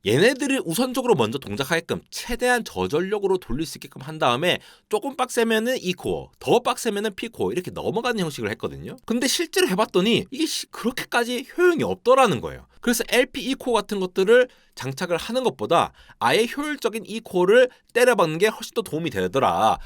얘네들을 우선적으로 먼저 동작하게끔 최대한 저전력으로 돌릴 수 있게끔 한 다음에 조금 빡세면은 E코어, 더 빡세면은 P코어 이렇게 넘어가는 형식을 했거든요. 근데 실제로 해봤더니 이게 그렇게까지 효용이 없더라는 거예요. 그래서 LP E코어 같은 것들을 장착을 하는 것보다 아예 효율적인 E코어를 때려박는 게 훨씬 더 도움이 되더라.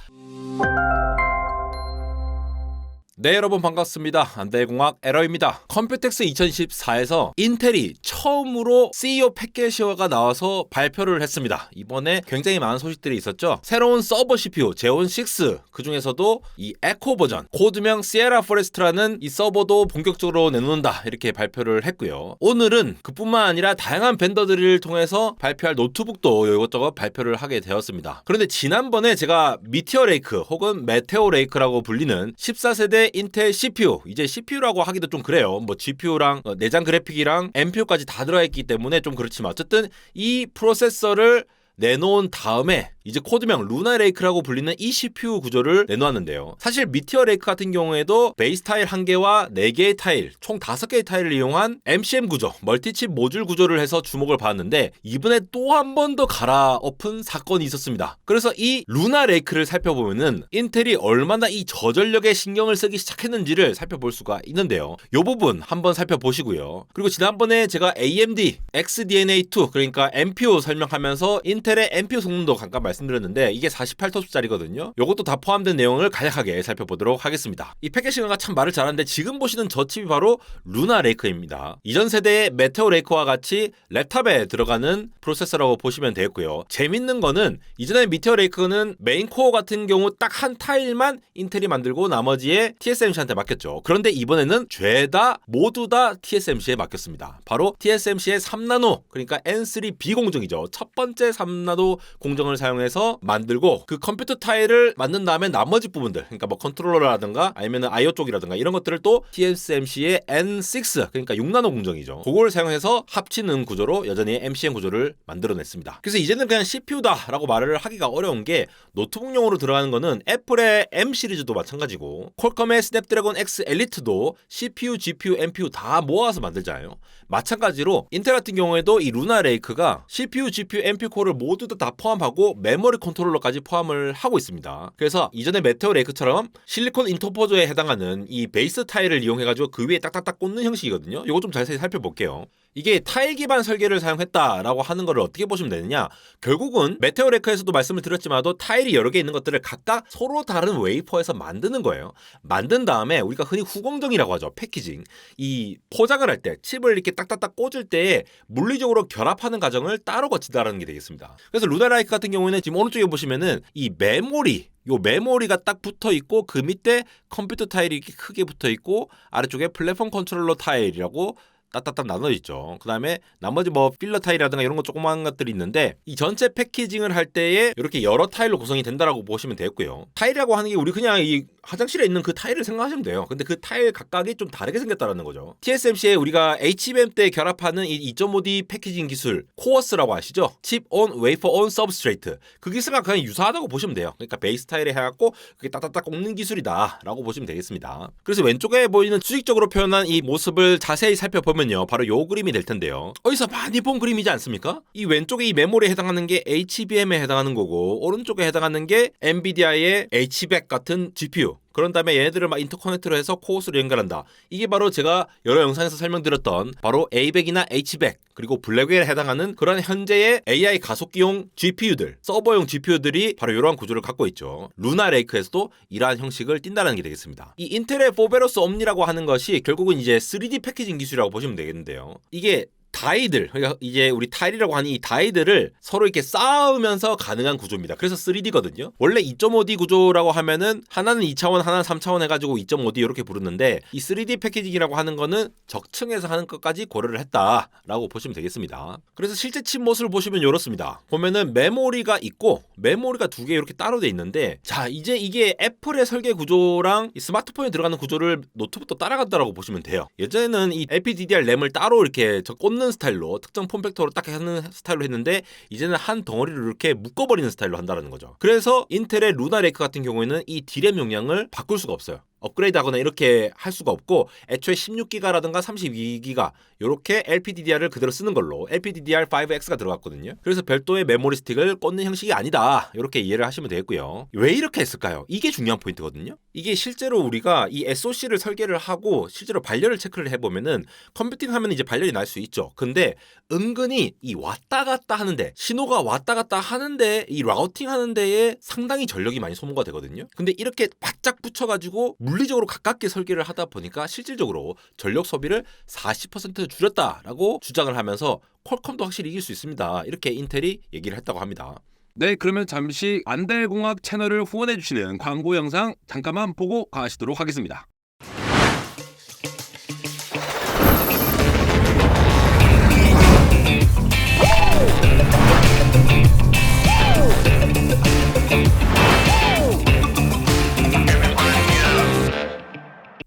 네, 여러분 반갑습니다. 안대공학 에러입니다. 컴퓨텍스 2014에서 인텔이 처음으로 CEO 패키지어가 나와서 발표를 했습니다. 이번에 굉장히 많은 소식들이 있었죠. 새로운 서버 CPU 제온 6, 그 중에서도 이 에코 버전, 코드명 시에라 포레스트라는 이 서버도 본격적으로 내놓는다 이렇게 발표를 했고요. 오늘은 그뿐만 아니라 다양한 벤더들을 통해서 발표할 노트북도 이것저것 발표를 하게 되었습니다. 그런데 지난번에 제가 미티어 레이크 혹은 메테오 레이크라고 불리는 14세대 인텔 CPU, 이제 CPU라고 하기도 좀 그래요. 뭐 GPU랑 내장 그래픽이랑 NPU까지 다 들어있기 때문에 좀 그렇지만 어쨌든 이 프로세서를 내놓은 다음에 이제 코드명 루나 레이크라고 불리는 이 CPU 구조를 내놓았는데요. 사실 미티어 레이크 같은 경우에도 베이스 타일 1개와 4개의 타일, 총 5개의 타일을 이용한 MCM 구조, 멀티칩 모듈 구조를 해서 주목을 받았는데 이번에 또 한 번 더 갈아엎은 사건이 있었습니다. 그래서 이 루나 레이크를 살펴보면은 인텔이 얼마나 이 저전력에 신경을 쓰기 시작했는지를 살펴볼 수가 있는데요. 이 부분 한번 살펴보시고요. 그리고 지난번에 제가 AMD XDNA2 그러니까 NPU 설명하면서 인텔의 NPU 성능도 잠깐 말씀드렸는데 이게 48터수짜리거든요. 요것도 다 포함된 내용을 간략하게 살펴보도록 하겠습니다. 이 패키징가 참 말을 잘하는데 지금 보시는 저 칩이 바로 루나 레이크입니다. 이전 세대의 메테오 레이크와 같이 랩탑에 들어가는 프로세서라고 보시면 되겠고요. 재밌는 거는 이전에 미테오 레이크는 메인 코어 같은 경우 딱 한 타일만 인텔이 만들고 나머지에 TSMC한테 맡겼죠. 그런데 이번에는 죄다 모두 다 TSMC에 맡겼습니다. 바로 TSMC의 3나노 그러니까 N3B 공정이죠. 첫 번째 3나노 공정을 사용해서 만들고 그 컴퓨터 타일을 만든 다음에 나머지 부분들 그러니까 뭐 컨트롤러라든가 아니면 IO 쪽이라든가 이런 것들을 또 TSMC의 N6 그러니까 6나노 공정이죠. 그걸 사용해서 합치는 구조로 여전히 MCM 구조를 만들어냈습니다. 그래서 이제는 그냥 CPU다라고 말을 하기가 어려운 게 노트북용으로 들어가는 거는 애플의 M 시리즈도 마찬가지고 퀄컴의 스냅드래곤 X 엘리트도 CPU, GPU, NPU 다 모아서 만들잖아요. 마찬가지로 인텔 같은 경우에도 이 루나 레이크가 CPU, GPU, NPU 코어를 모두 다 포함하고 메모리 컨트롤러까지 포함을 하고 있습니다. 그래서 이전에 메테오 레이크처럼 실리콘 인터포저에 해당하는 이 베이스 타일을 이용해가지고 그 위에 딱딱딱 꽂는 형식이거든요. 이거 좀 자세히 살펴볼게요. 이게 타일 기반 설계를 사용했다라고 하는 거를 어떻게 보시면 되느냐, 결국은 메테오 레이크에서도 말씀을 드렸지만도 타일이 여러 개 있는 것들을 각각 서로 다른 웨이퍼에서 만드는 거예요. 만든 다음에 우리가 흔히 후공정이라고 하죠. 패키징. 이 포장을 할 때 칩을 이렇게 딱딱딱 꽂을 때 물리적으로 결합하는 과정을 따로 거친다라는 게 되겠습니다. 그래서 루나 레이크 같은 경우에는 지금 오른쪽에 보시면은 이 메모리, 요 메모리가 딱 붙어 있고 그 밑에 컴퓨터 타일이 이렇게 크게 붙어 있고 아래쪽에 플랫폼 컨트롤러 타일이라고 따따따 나눠져 있죠. 그 다음에 나머지 뭐 필러 타일이라든가 이런 거 조그마한 것들이 있는데 이 전체 패키징을 할 때에 이렇게 여러 타일로 구성이 된다라고 보시면 되고요. 타일이라고 하는 게 우리 그냥 이 화장실에 있는 그 타일을 생각하시면 돼요. 근데 그 타일 각각이 좀 다르게 생겼다라는 거죠. TSMC에 우리가 HBM 때 결합하는 이 2.5D 패키징 기술 코어스라고 아시죠? 칩 온 웨이퍼 온 서브스트레이트, 그 기술과 그냥 유사하다고 보시면 돼요. 그러니까 베이스 타일에 해갖고 그게 따따따 꽂는 기술이다라고 보시면 되겠습니다. 그래서 왼쪽에 보이는 수직적으로 표현한 이 모습을 자세히 살펴보면 바로 요 그림이 될 텐데요. 어디서 많이 본 그림이지 않습니까? 이 왼쪽에 이 메모리에 해당하는 게 HBM에 해당하는 거고 오른쪽에 해당하는 게 엔비디아의 H100 같은 GPU. 그런 다음에 얘네들을 막 인터커넥트로 해서 코어스로 연결한다. 이게 바로 제가 여러 영상에서 설명드렸던 바로 A100이나 H100 그리고 블랙웰에 해당하는 그런 현재의 AI 가속기용 GPU들, 서버용 GPU들이 바로 이러한 구조를 갖고 있죠. 루나 레이크에서도 이러한 형식을 띈다는 게 되겠습니다. 이 인텔의 포베로스 옴니라고 하는 것이 결국은 이제 3D 패키징 기술이라고 보시면 되겠는데요. 이게 다이들, 그러니까 이제 우리 타일이라고 하는 이 다이들을 서로 이렇게 쌓으면서 가능한 구조입니다. 그래서 3D거든요. 원래 2.5D 구조라고 하면은 하나는 2차원, 하나는 3차원 해가지고 2.5D 이렇게 부르는데 이 3D 패키징이라고 하는 거는 적층에서 하는 것까지 고려를 했다라고 보시면 되겠습니다. 그래서 실제 칩 모습을 보시면 이렇습니다. 보면은 메모리가 있고 메모리가 두 개 이렇게 따로 돼 있는데, 자 이제 이게 애플의 설계 구조랑 이 스마트폰에 들어가는 구조를 노트북도 따라간다라고 보시면 돼요. 예전에는 이 LPDDR 램을 따로 이렇게 꽂는 스타일로 특정 폼팩터로 딱 하는 스타일로 했는데 이제는 한 덩어리를 이렇게 묶어버리는 스타일로 한다는 거죠. 그래서 인텔의 루나 레이크 같은 경우에는 이 D램 용량을 바꿀 수가 없어요. 업그레이드하거나 이렇게 할 수가 없고 애초에 16기가라든가 32기가 이렇게 LPDDR을 그대로 쓰는 걸로 LPDDR5X가 들어갔거든요. 그래서 별도의 메모리 스틱을 꽂는 형식이 아니다. 이렇게 이해를 하시면 되겠고요. 왜 이렇게 했을까요? 이게 중요한 포인트거든요. 이게 실제로 우리가 이 SoC를 설계를 하고 실제로 발열을 체크를 해보면은 컴퓨팅 하면 이제 발열이 날 수 있죠. 근데 은근히 이 왔다 갔다 하는데 신호가 왔다 갔다 하는데 이 라우팅 하는 데에 상당히 전력이 많이 소모가 되거든요. 근데 이렇게 바짝 붙여가지고 물리적으로 가깝게 설계를 하다 보니까 실질적으로 전력 소비를 40% 줄였다라고 주장을 하면서 퀄컴도 확실히 이길 수 있습니다. 이렇게 인텔이 얘기를 했다고 합니다. 네, 그러면 잠시 안달공학 채널을 후원해주시는 광고 영상 잠깐만 보고 가시도록 하겠습니다.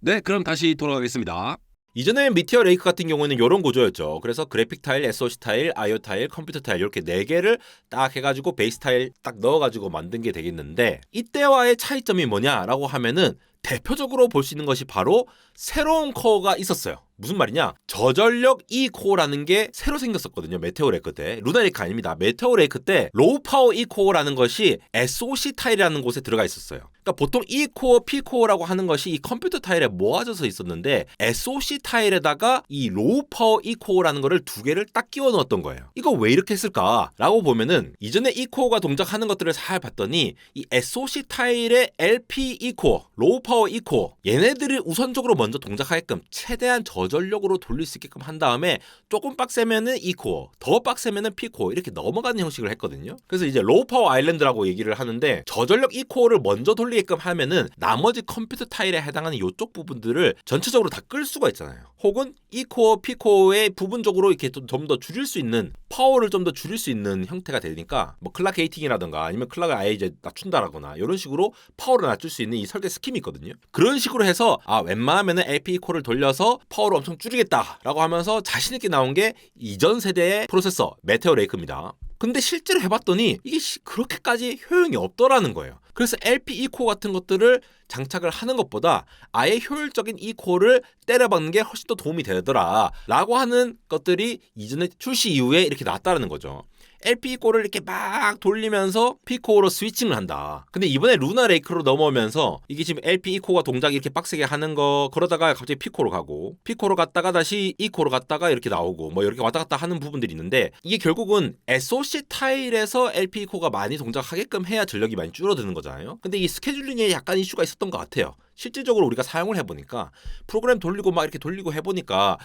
네, 그럼 다시 돌아가겠습니다. 이전에 미티어 레이크 같은 경우에는 이런 구조였죠. 그래서 그래픽 타일, SoC 타일, IO 타일, 컴퓨터 타일 이렇게 4개를 딱 해가지고 베이스 타일 딱 넣어가지고 만든 게 되겠는데 이때와의 차이점이 뭐냐라고 하면은 대표적으로 볼 수 있는 것이 바로 새로운 코어가 있었어요. 무슨 말이냐? 저전력 E코어라는 게 새로 생겼었거든요. 메테오 레이크 때. 루나 레이크 아닙니다. 메테오 레이크 때 로우 파워 E코어라는 것이 SoC 타일이라는 곳에 들어가 있었어요. 그러니까 보통 E코어, P코어라고 하는 것이 이 컴퓨터 타일에 모아져서 있었는데 SoC 타일에다가 이 로우 파워 E코어라는 거를 2개를 딱 끼워 넣었던 거예요. 이거 왜 이렇게 했을까라고 보면은 이전에 E코어가 동작하는 것들을 잘 봤더니 이 SoC 타일의 LP E코어, 로우 파워 E코어 얘네들을 우선적으로 먼저 동작하게끔 최대한 저전력으로 돌릴 수 있게끔 한 다음에 조금 빡세면은 E코어, 더 빡세면은 P코어 이렇게 넘어가는 형식을 했거든요. 그래서 이제 로우 파워 아일랜드라고 얘기를 하는데 저전력 E코어를 먼저 돌리게끔 하면은 나머지 컴퓨터 타일에 해당하는 이쪽 부분들을 전체적으로 다 끌 수가 있잖아요. 혹은 E코어, P코어의 부분적으로 이렇게 좀 더 줄일 수 있는 파워를 좀 더 줄일 수 있는 형태가 되니까 뭐 클락 게이팅이라든가 아니면 클락을 아예 이제 낮춘다라거나 이런 식으로 파워를 낮출 수 있는 이 설계 스킴이 있거든요. 그런 식으로 해서 웬만하면은 LP E코어를 돌려서 파워를 엄청 줄이겠다라고 하면서 자신 있게 나온 게 이전 세대의 프로세서 메테오 레이크입니다. 근데 실제로 해봤더니 이게 그렇게까지 효용이 없더라는 거예요. 그래서 LP E코어 같은 것들을 장착을 하는 것보다 아예 효율적인 E코어를 때려박는 게 훨씬 더 도움이 되더라 라고 하는 것들이 이전에 출시 이후에 이렇게 나왔다는 거죠. LP E코어를 이렇게 막 돌리면서 P코어로 스위칭을 한다. 근데 이번에 루나 레이크로 넘어오면서 이게 지금 LP E코어가 동작이 이렇게 빡세게 하는 거 그러다가 갑자기 P코어로 가고 P코어로 갔다가 다시 E코어로 갔다가 이렇게 나오고 뭐 이렇게 왔다 갔다 하는 부분들이 있는데 이게 결국은 SoC 타일에서 LP E코어가 많이 동작하게끔 해야 전력이 많이 줄어드는 거잖아요. 근데 이 스케줄링에 약간 이슈가 있었던 것 같아요. 실질적으로 우리가 사용을 해보니까 프로그램 돌리고 막 이렇게 돌리고 해보니까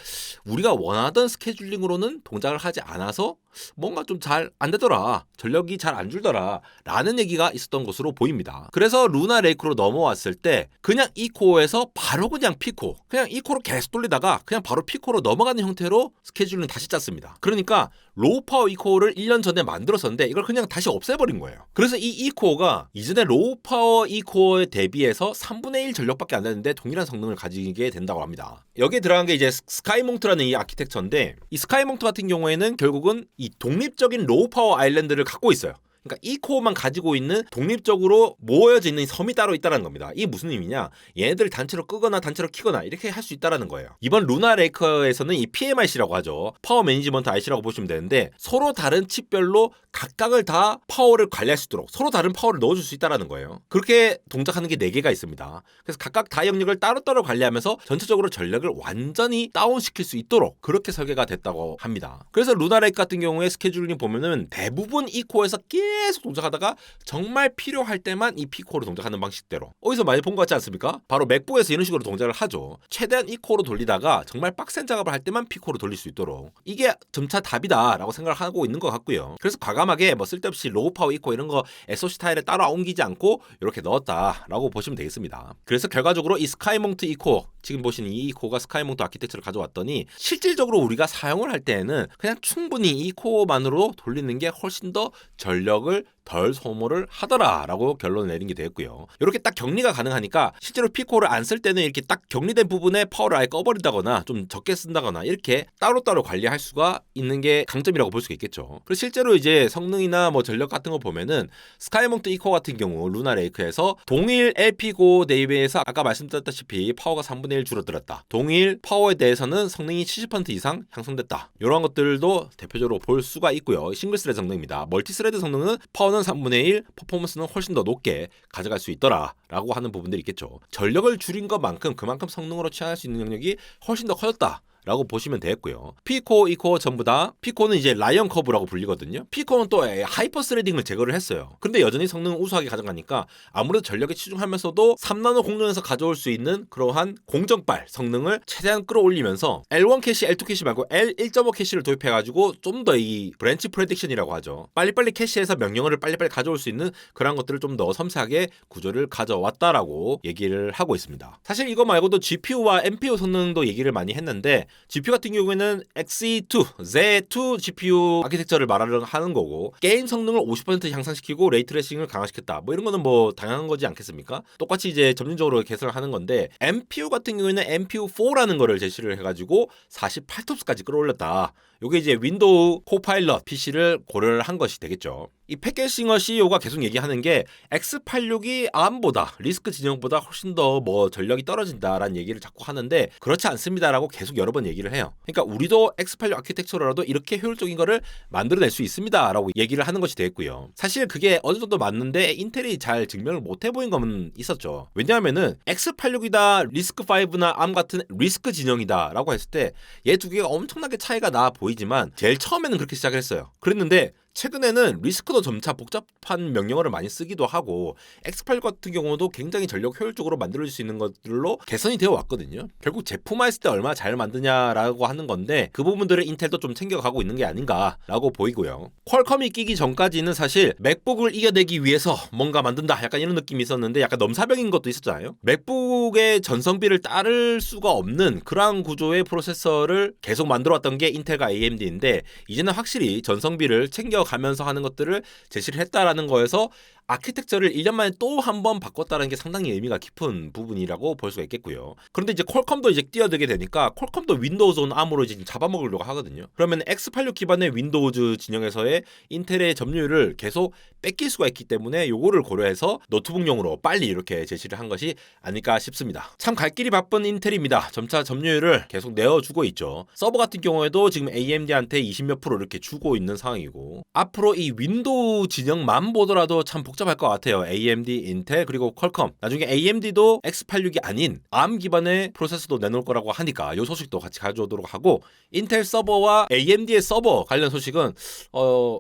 우리가 원하던 스케줄링으로는 동작을 하지 않아서 뭔가 좀 잘 안 되더라, 전력이 잘 안 줄더라 라는 얘기가 있었던 것으로 보입니다. 그래서 루나 레이크로 넘어왔을 때 그냥 E코어에서 바로 그냥 P코어, 그냥 E코어로 계속 돌리다가 그냥 바로 P코어로 넘어가는 형태로 스케줄링 다시 짰습니다. 그러니까 로우 파워 E코어를 1년 전에 만들었었는데 이걸 그냥 다시 없애버린 거예요. 그래서 이 E코어가 이전에 로우 파워 E코어에 대비해서 3분의 1 전력밖에 안 되는데 동일한 성능을 가지게 된다고 합니다. 여기에 들어간 게 이제 스카이몽트라는 이 아키텍처인데 이 스카이몽트 같은 경우에는 결국은 이 독립적인 로우 파워 아일랜드를 갖고 있어요. 그러니까 E코어만 가지고 있는 독립적으로 모여져 있는 섬이 따로 있다는 겁니다. 이게 무슨 의미냐? 얘네들 단체로 끄거나 단체로 키거나 이렇게 할 수 있다는 거예요. 이번 루나 레이크에서는 이 PMIC라고 하죠. 파워 매니지먼트 IC라고 보시면 되는데 서로 다른 칩별로 각각을 다 파워를 관리할 수 있도록 서로 다른 파워를 넣어줄 수 있다는 거예요. 그렇게 동작하는 게 4개가 있습니다. 그래서 각각 다 영역을 따로따로 관리하면서 전체적으로 전력을 완전히 다운시킬 수 있도록 그렇게 설계가 됐다고 합니다. 그래서 루나 레이크 같은 경우에 스케줄링 보면은 대부분 E코어에서 계속 동작하다가 정말 필요할 때만 이 P코어로 동작하는 방식대로 어디서 많이 본 것 같지 않습니까? 바로 맥북에서 이런 식으로 동작을 하죠. 최대한 E코어로 돌리다가 정말 빡센 작업을 할 때만 P코어로 돌릴 수 있도록 이게 점차 답이다 라고 생각을 하고 있는 것 같고요. 그래서 과감하게 뭐 쓸데없이 로우 파워 E코어 이런 거 SoC 타일에 따로 옮기지 않고 이렇게 넣었다 라고 보시면 되겠습니다. 그래서 결과적으로 이 스카이몽트 E코어, 지금 보시는 이 E코어가 스카이몽트 아키텍처를 가져왔더니 실질적으로 우리가 사용을 할 때에는 그냥 충분히 E코어만으로 돌리는 게 훨씬 더 전력 전력을 덜 소모를 하더라라고 결론을 내린 게 되었고요. 이렇게 딱 격리가 가능하니까 실제로 피코를 안 쓸 때는 이렇게 딱 격리된 부분에 파워를 아예 꺼버린다거나 좀 적게 쓴다거나 이렇게 따로따로 관리할 수가 있는 게 강점이라고 볼 수가 있겠죠. 그리고 실제로 이제 성능이나 뭐 전력 같은 거 보면은 스카이몬트 이코 같은 경우 루나 레이크에서 동일 LP고 대비해서 아까 말씀드렸다시피 파워가 3분의 1 줄어들었다. 동일 파워에 대해서는 성능이 70% 이상 향상됐다. 이런 것들도 대표적으로 볼 수가 있고요. 싱글 스레드 성능입니다. 멀티 스레드 성능은 파워는 3분의 1, 퍼포먼스는 훨씬 더 높게 가져갈 수 있더라라고 하는 부분들이 있겠죠. 전력을 줄인 것만큼 그만큼 성능으로 취할 수 있는 영역이 훨씬 더 커졌다. 라고 보시면 되겠고요. P코어, E코어 전부 다 P코어는 이제 라이언 커브라고 불리거든요. P코어는 또 하이퍼 스레딩을 제거를 했어요. 근데 여전히 성능은 우수하게 가져가니까 아무래도 전력에 치중하면서도 3나노 공정에서 가져올 수 있는 그러한 공정빨 성능을 최대한 끌어올리면서 L1 캐시, L2 캐시 말고 L1.5 캐시를 도입해가지고 좀 더 이 브랜치 프레딕션이라고 하죠. 빨리빨리 캐시해서 명령어를 빨리빨리 가져올 수 있는 그런 것들을 좀 더 섬세하게 구조를 가져왔다라고 얘기를 하고 있습니다. 사실 이거 말고도 GPU와 NPU 성능도 얘기를 많이 했는데 GPU 같은 경우에는 Xe2, Z2 GPU 아키텍처를 말하는 거고 게임 성능을 50% 향상시키고 레이트레이싱을 강화시켰다. 뭐 이런 거는 뭐 당연한 거지 않겠습니까? 똑같이 이제 점진적으로 개선을 하는 건데 NPU 같은 경우에는 NPU4라는 거를 제시를 해가지고 48톱스까지 끌어올렸다. 요게 이제 윈도우 코파일럿 PC를 고려를 한 것이 되겠죠. 이 팻게싱어 CEO가 계속 얘기하는 게 X86이 ARM보다 리스크 진영보다 훨씬 더 뭐 전력이 떨어진다라는 얘기를 자꾸 하는데 그렇지 않습니다라고 계속 여러 번 얘기를 해요. 그러니까 우리도 X86 아키텍처로라도 이렇게 효율적인 거를 만들어낼 수 있습니다라고 얘기를 하는 것이 되겠고요. 사실 그게 어느 정도 맞는데 인텔이 잘 증명을 못 해보인 건 있었죠. 왜냐하면은 X86이다 리스크5나 ARM 같은 리스크 진영이다라고 했을 때 얘 두 개가 엄청나게 차이가 나 보이지만 제일 처음에는 그렇게 시작을 했어요. 그랬는데 최근에는 리스크도 점차 복잡한 명령어를 많이 쓰기도 하고 X86 같은 경우도 굉장히 전력 효율적으로 만들어질 수 있는 것들로 개선이 되어 왔거든요. 결국 제품화했을 때 얼마나 잘 만드냐라고 하는 건데 그 부분들을 인텔도 좀 챙겨가고 있는 게 아닌가라고 보이고요. 퀄컴이 끼기 전까지는 사실 맥북을 이겨내기 위해서 뭔가 만든다 약간 이런 느낌이 있었는데 약간 넘사벽인 것도 있었잖아요. 맥북의 전성비를 따를 수가 없는 그러한 구조의 프로세서를 계속 만들어왔던 게 인텔과 AMD인데 이제는 확실히 전성비를 챙겨가면서 하는 것들을 제시를 했다라는 거에서 아키텍처를 1년 만에 또 한 번 바꿨다는 게 상당히 의미가 깊은 부분이라고 볼 수가 있겠고요. 그런데 이제 퀄컴도 이제 뛰어들게 되니까 퀄컴도 윈도우즈 온 ARM으로 이제 잡아먹으려고 하거든요. 그러면 X86 기반의 윈도우즈 진영에서의 인텔의 점유율을 계속 뺏길 수가 있기 때문에 요거를 고려해서 노트북용으로 빨리 이렇게 제시를 한 것이 아닐까 싶습니다. 참 갈 길이 바쁜 인텔입니다. 점차 점유율을 계속 내어주고 있죠. 서버 같은 경우에도 지금 AMD한테 20몇 프로 이렇게 주고 있는 상황이고 앞으로 이 윈도우 진영만 보더라도 참 복잡할 것 같아요. AMD, 인텔 그리고 퀄컴 나중에 AMD도 X86이 아닌 ARM 기반의 프로세서도 내놓을 거라고 하니까 이 소식도 같이 가져오도록 하고 인텔 서버와 AMD의 서버 관련 소식은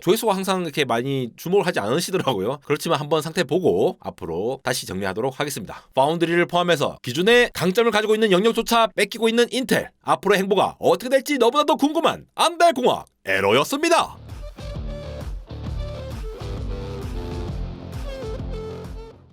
조회수가 항상 이렇게 많이 주목을 하지 않으시더라고요. 그렇지만 한번 상태 보고 앞으로 다시 정리하도록 하겠습니다. 파운드리를 포함해서 기존의 강점을 가지고 있는 영역조차 뺏기고 있는 인텔 앞으로의 행보가 어떻게 될지 너무나도 궁금한 안달공학 에러였습니다.